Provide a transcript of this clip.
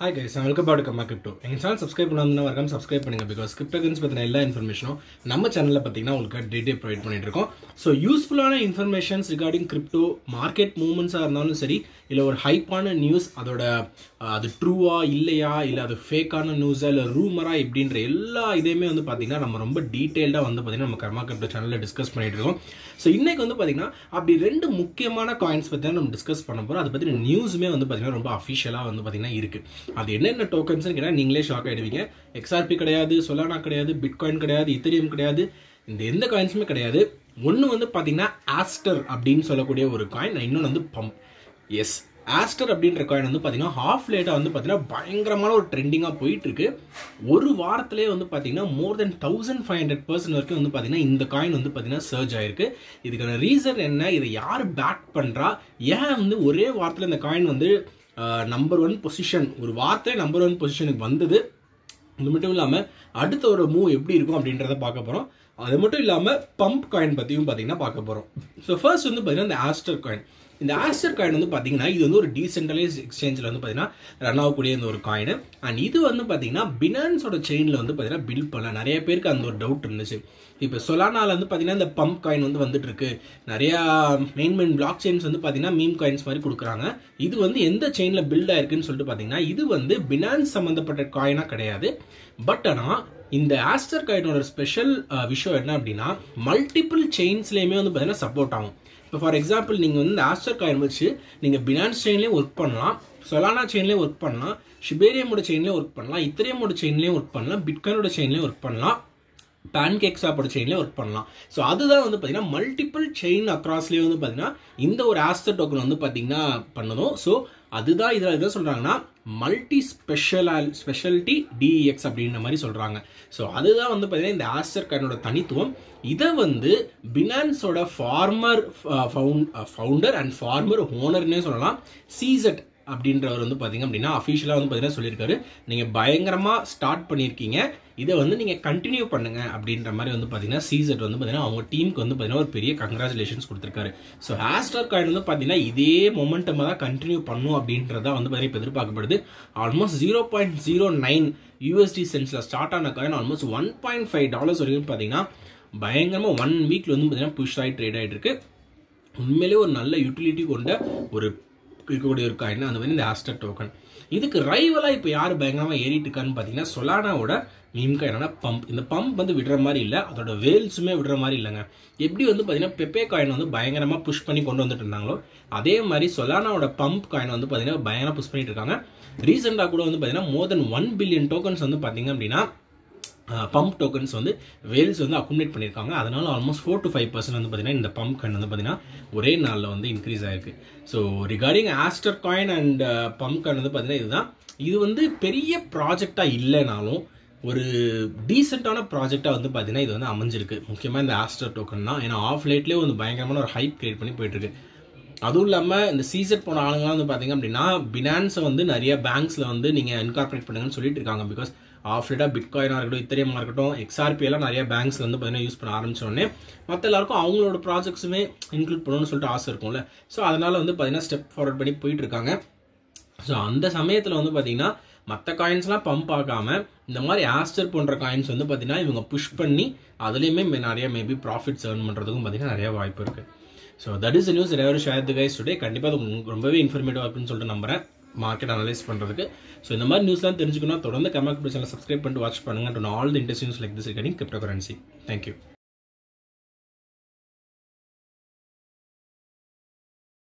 Hi guys, welcome back to Kamma Crypto. எங்க channel subscribe பண்ணாமனா வரகம் subscribe பண்ணுங்க because cryptocurrency பத்தின எல்லா இன்ஃபர்மேஷனும் நம்ம சேனல்ல பாத்தீங்கன்னா உங்களுக்கு டெய்லி ப்ரொவைட் பண்ணிட்டு இருக்கோம். So யூஸ்ஃபுல்லான இன்ஃபர்மேஷன்ஸ் ரிகார்டிங் கிரிப்டோ மார்க்கெட் மூவ்மெண்ட்ஸா இருந்தாலும் சரி இல்ல ஒரு ஹைப்பான நியூஸ் அதோட அது ட்ரூவா இல்லையா இல்ல அது ஃபேக்கான நியூஸா இல்ல ரூமரா இப்படின்ற எல்லா இதையுமே வந்து பாத்தீங்கன்னா நம்ம ரொம்ப டீடைல்டா வந்து பாத்தீங்கன்னா நம்ம கர்மா கிரிப்டோ சேனல்ல டிஸ்கஸ் பண்ணிட்டு இருக்கோம். So இன்னைக்கு வந்து பாத்தீங்கன்னா அப்படி ரெண்டு முக்கியமான காயின்ஸ் பத்தி நம்ம டிஸ்கஸ் பண்ண போறோம். அது பத்தி நியூஸ்மே வந்து பாத்தீங்கன்னா ரொம்ப அஃபிஷியலா வந்து பாத்தீங்கன்னா இருக்கு. அது என்னென்ன டோக்கன்ஸ்னு கேட்டா நீங்களே ஷாக் ஆயிடுவீங்க. XRP கிடையாது, சொலானா கிடையாது, பிட்காயின் கிடையாது, இத்தீரியம் கிடையாது, இந்த எந்த காயின்ஸுமே கிடையாது. ஒன்னு வந்து பாத்தீங்கன்னா ஆஸ்டர் அப்படின்னு சொல்லக்கூடிய ஒரு காயின், இன்னொன்று வந்து பம்ப். எஸ், ஆஸ்டர் அப்படின்ற காயின் வந்து பாத்தீங்கன்னா ஹாஃப் லேட்டா வந்து பாத்தீங்கன்னா பயங்கரமான ஒரு ட்ரெண்டிங்கா போயிட்டு இருக்கு. ஒரு வாரத்திலே வந்து பாத்தீங்கன்னா மோர் தென் 1500% வரைக்கும் வந்து பாத்தீங்கன்னா இந்த காயின் வந்து பாத்தீங்கன்னா சர்ஜ் ஆயிருக்கு. இதுக்கான ரீசன் என்ன, இதை யார் பேக் பண்றா, ஏன் வந்து ஒரே வாரத்தில் இந்த காயின் வந்து நம்பர் 1 பொசிஷன், ஒரு வார்த்தை நம்பர் 1 பொசிஷனுக்கு வந்தது. இது மட்டும் இல்லாமல் அடுத்த ஒரு மூவ் எப்படி இருக்கும் அப்படின்றத பார்க்க போகிறோம். அது மட்டும் இல்லாமல் பம்ப் காயின் பற்றியும் பார்த்தீங்கன்னா பார்க்க போகிறோம். ஸோ ஃபர்ஸ்ட் வந்து பார்த்தீங்கன்னா இந்த ஆஸ்டர் காயின். இந்த ஆஸ்டர் காயின் வந்து பார்த்தீங்கன்னா இது வந்து ஒரு டீசென்ட்ரலைஸ் எக்ஸ்சேஞ்சில் வந்து பார்த்தீங்கன்னா ரன் ஆகக்கூடிய இந்த ஒரு காயின். அண்ட் இது வந்து பார்த்தீங்கன்னா பினான்ஸோட செயினில் வந்து பார்த்தீங்கன்னா பில்ட் பண்ணலாம். நிறைய பேருக்கு அந்த ஒரு டவுட் இருந்துச்சு. இப்போ சொலானால வந்து பார்த்தீங்கன்னா இந்த பம்ப் காயின் வந்து வந்துட்டு இருக்கு. நிறையா மெயின் பிளாக் செயின்ஸ் வந்து பார்த்தீங்கன்னா மீம் காயின்ஸ் மாதிரி கொடுக்குறாங்க. இது வந்து எந்த செயினில் பில்ட் ஆயிருக்குன்னு சொல்லிட்டு பார்த்தீங்கன்னா இது வந்து பினான்ஸ் சம்மந்தப்பட்ட காயினாக கிடையாது. பட் ஆனால் இந்த ஆஸ்டர் காயினோட ஸ்பெஷல் விஷயம் என்ன அப்படின்னா மல்டிபிள் செயின்ஸ்லேயுமே வந்து பார்த்தீங்கன்னா சப்போர்ட் ஆகும். இப்போ ஃபார் எக்ஸாம்பிள் நீங்கள் வந்து இந்த ஆஸ்டர் காயின் வச்சு நீங்கள் பினான்ஸ் செயின்லேயும் ஒர்க் பண்ணலாம், சொலானா செயின்லேயும் ஒர்க் பண்ணலாம், ஷிபேரியமோட செயின்லேயும் ஒர்க் பண்ணலாம், இத்தீரியமோட செயின்லேயும் ஒர்க் பண்ணலாம், பிட்காயினோட செயின்லேயும் ஒர்க் பண்ணலாம், பேன்கேக்ஸாப்போட செயின்லேயே ஒர்க் பண்ணலாம். ஸோ அதுதான் வந்து பார்த்தீங்கன்னா மல்டிபிள் செயின் அக்ராஸ்லேயே வந்து பார்த்தீங்கன்னா இந்த ஒரு ஆஸ்டர் டோக்கன் வந்து பார்த்தீங்கன்னா பண்ணணும். ஸோ அதுதான் இதில் எதாவது சொல்கிறாங்கன்னா மல்டி ஸ்பெஷாலிட்டி டிஎக்ஸ் அப்படின்ற மாதிரி சொல்கிறாங்க. ஸோ அதுதான் வந்து பார்த்தீங்கன்னா இந்த ஆஸ்டர் காயினோட தனித்துவம். இதை வந்து பினான்ஸோட ஃபவுண்டர் அண்ட் ஃபார்மர் ஓனர்னே சொல்லலாம், சீசட் அப்படின்றவர் வந்து பார்த்தீங்க அப்படின்னா அஃபிஷியலாக வந்து பார்த்தீங்கன்னா சொல்லியிருக்காரு, நீங்கள் பயங்கரமாக ஸ்டார்ட் பண்ணியிருக்கீங்க, இதை வந்து நீங்கள் கண்டினியூ பண்ணுங்க அப்படின்ற மாதிரி வந்து பார்த்தீங்கன்னா சீசட் வந்து பார்த்தீங்கன்னா அவங்க டீமுக்கு வந்து பார்த்தீங்கன்னா ஒரு பெரிய கங்க்ராச்சுலேஷன்ஸ் கொடுத்துருக்காரு. ஸோ ஆஸ்டர் காயின் வந்து பார்த்தீங்கன்னா இதே மொமெண்டமாக தான் கண்டினியூ பண்ணும் அப்படின்றத வந்து பார்த்தீங்கன்னா இப்போ எதிர்பார்க்கப்படுது. ஆல்மோஸ்ட் 0.09 USD சென்ட்ஸில் ஸ்டார்ட் ஆன காயின் ஆல்மோஸ்ட் $1.5 வரைக்கும் பார்த்தீங்கன்னா பயங்கரமாக 1 வீக்ல வந்து பார்த்தீங்கன்னா புஷ் ஆகி ட்ரேட் ஆகிட்டு இருக்கு. உண்மையிலே ஒரு நல்ல யூட்டிலிட்டி கொண்ட ஒரு இருக்கக்கூடிய ஒரு காயின் அந்த மாதிரி இந்த ஆஸ்டர் டோக்கன். இதுக்கு ரைவலாக இப்போ யார் பயங்கரமாக ஏறிட்டு இருக்கான்னு பார்த்தீங்கன்னா சொலானாவோட மீம் காயினான பம்ப். இந்த பம்ப் வந்து விடுற மாதிரி இல்லை, அதோட வேல்ஸுமே விடுற மாதிரி இல்லைங்க. எப்படி வந்து பார்த்தீங்கன்னா பெப்பே காயின் வந்து பயங்கரமாக புஷ் பண்ணி கொண்டு வந்துட்டு இருந்தாங்களோ அதே மாதிரி சொலானாவோட பம்ப் காயின் வந்து பார்த்தீங்கன்னா பயங்கரமாக புஷ் பண்ணிட்டு இருக்காங்க. ரீசெண்டாக கூட வந்து பார்த்தீங்கன்னா மோர் தென் 1 பில்லியன் டோக்கன்ஸ் வந்து பார்த்தீங்க அப்படின்னா பம்ப் டோக்கன்ஸ் வந்து வேல்ஸ் வந்து அக்குமுலேட் பண்ணியிருக்காங்க. அதனால ஆல்மோஸ்ட் 4 to 5% வந்து பார்த்தீங்கன்னா இந்த பம்ப் காயின் வந்து பார்த்தீங்கன்னா ஒரே நாளில் வந்து இன்க்ரீஸ் ஆயிருக்கு. So regarding Aster coin and pump coin வந்து பார்த்தீங்கன்னா இதுதான். இது வந்து பெரிய ப்ராஜெக்டாக இல்லைனாலும் ஒரு டீசெண்டான ப்ராஜெக்டாக வந்து பார்த்தீங்கன்னா இது வந்து அமைஞ்சிருக்கு. முக்கியமாக இந்த ஆஸ்டர் டோக்கன் தான். ஏன்னா ஆஃப் லேட்லேயே வந்து பயங்கரமான ஒரு ஹைப் கிரியேட் பண்ணி போயிட்டு இருக்கு. அதுவும் இல்லாமல் இந்த சீசட் போன ஆளுங்களாம் வந்து பார்த்தீங்க அப்படின்னா பினான்ஸை வந்து நிறைய பேங்க்ஸில் வந்து நீங்கள் இன்கார்பரேட் பண்ணுங்கன்னு சொல்லிட்டு இருக்காங்க. பிகாஸ் ஆஃப் லேட்டாக பிட்காயினாக இருக்கட்டும், இத்தீரியமாக இருக்கட்டும், XRP எல்லாம் நிறைய பேங்க்ஸ் வந்து பார்த்தீங்கன்னா யூஸ் பண்ண ஆரம்பிச்சோடனே மற்ற எல்லாருக்கும் அவங்களோட ப்ராஜெக்ட்ஸுமே இன்க்ளூட் பண்ணணும்னு சொல்லிட்டு ஆசை இருக்கும்ல. ஸோ அதனால் வந்து பார்த்தீங்கன்னா ஸ்டெப் ஃபார்வர்ட் பண்ணி போயிட்டு இருக்காங்க. ஸோ அந்த சமயத்தில் வந்து பார்த்தீங்கன்னா மற்ற காயின்ஸ்லாம் பம்ப் ஆகாம இந்த மாதிரி ஆஸ்டர் போன்ற காயின்ஸ் வந்து பார்த்தீங்கன்னா இவங்க புஷ் பண்ணி அதுலேயுமே நிறைய மேபி ப்ராஃபிட்ஸ் ஏர்ன் பண்ணுறதுக்கும் பார்த்தீங்கன்னா நிறைய வாய்ப்பு இருக்குது. ஸோ தட் இஸ் நியூஸ் எல்லாரும் ஷேர் தி கைஸ் டுடே. கண்டிப்பாக அது ரொம்பவே இன்ஃபர்மேட்டிவாக இருக்குன்னு சொல்லிட்டு நம்புறேன் மார்க்கெட் அனலைஸ் பண்ணுறதுக்கு. ஸோ இந்த மாதிரி நியூஸ்லாம் தெரிஞ்சுக்கணும் தொடர்ந்து கமெண்ட் சேனல் சப்ஸ்கிரைப் பண்ணிட்டு வாட்ச் பண்ணுங்க. All the interest news like this regarding crypto currency. Thank you.